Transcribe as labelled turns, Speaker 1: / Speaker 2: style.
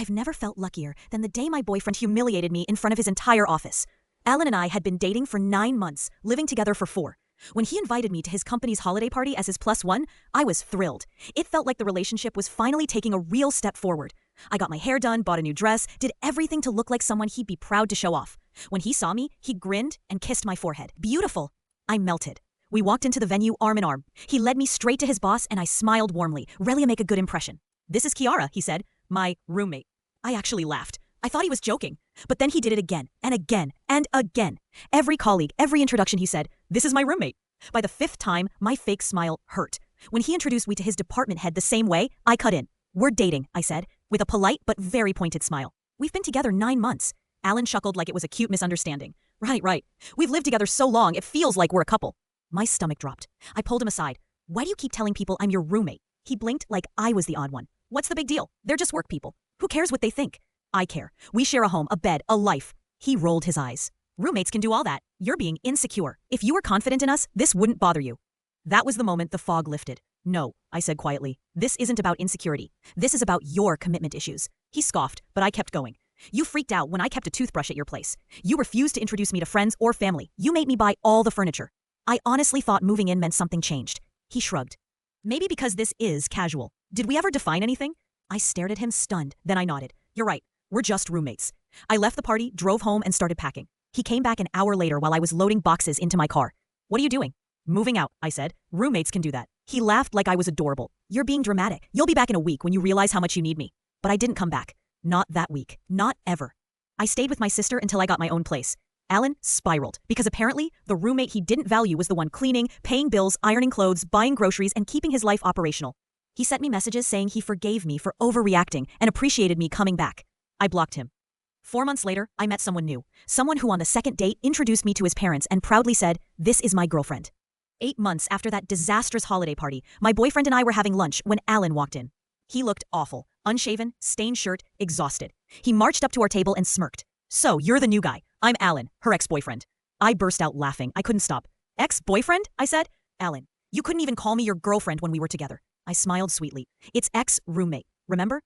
Speaker 1: I've never felt luckier than the day my boyfriend humiliated me in front of his entire office. Alan and I had been dating for 9 months, living together for 4. When he invited me to his company's holiday party as his +1, I was thrilled. It felt like the relationship was finally taking a real step forward. I got my hair done, bought a new dress, did everything to look like someone he'd be proud to show off. When he saw me, he grinned and kissed my forehead. Beautiful. I melted. We walked into the venue arm in arm. He led me straight to his boss and I smiled warmly, ready to make a good impression. "This is Kiara," he said, "my roommate." I actually laughed. I thought he was joking. But then he did it again, and again, and again. Every colleague, every introduction he said, "This is my roommate." By the 5th time, my fake smile hurt. When he introduced me to his department head the same way, I cut in. "We're dating," I said, with a polite but very pointed smile. "We've been together 9 months. Alan chuckled like it was a cute misunderstanding. Right. We've lived together so long, it feels like we're a couple." My stomach dropped. I pulled him aside. "Why do you keep telling people I'm your roommate?" He blinked like I was the odd one. "What's the big deal? They're just work people. Who cares what they think?" "I care. We share a home, a bed, a life." He rolled his eyes. "Roommates can do all that. You're being insecure. If you were confident in us, this wouldn't bother you." That was the moment the fog lifted. "No," I said quietly. "This isn't about insecurity. This is about your commitment issues." He scoffed, but I kept going. "You freaked out when I kept a toothbrush at your place. You refused to introduce me to friends or family. You made me buy all the furniture. I honestly thought moving in meant something changed." He shrugged. "Maybe because this is casual. Did we ever define anything?" I stared at him stunned, then I nodded. "You're right. We're just roommates." I left the party, drove home, and started packing. He came back an hour later while I was loading boxes into my car. "What are you doing?" "Moving out," I said. "Roommates can do that." He laughed like I was adorable. "You're being dramatic. You'll be back in a week when you realize how much you need me." But I didn't come back. Not that week. Not ever. I stayed with my sister until I got my own place. Alan spiraled, because apparently the roommate he didn't value was the one cleaning, paying bills, ironing clothes, buying groceries, and keeping his life operational. He sent me messages saying he forgave me for overreacting and appreciated me coming back. I blocked him. 4 months later, I met someone new. Someone who on the second date introduced me to his parents and proudly said, "This is my girlfriend." 8 months after that disastrous holiday party, my boyfriend and I were having lunch when Alan walked in. He looked awful. Unshaven, stained shirt, exhausted. He marched up to our table and smirked. "So, you're the new guy. I'm Alan, her ex-boyfriend." I burst out laughing. I couldn't stop. "Ex-boyfriend?" I said. "Alan, you couldn't even call me your girlfriend when we were together." I smiled sweetly. "It's ex-roommate, remember?"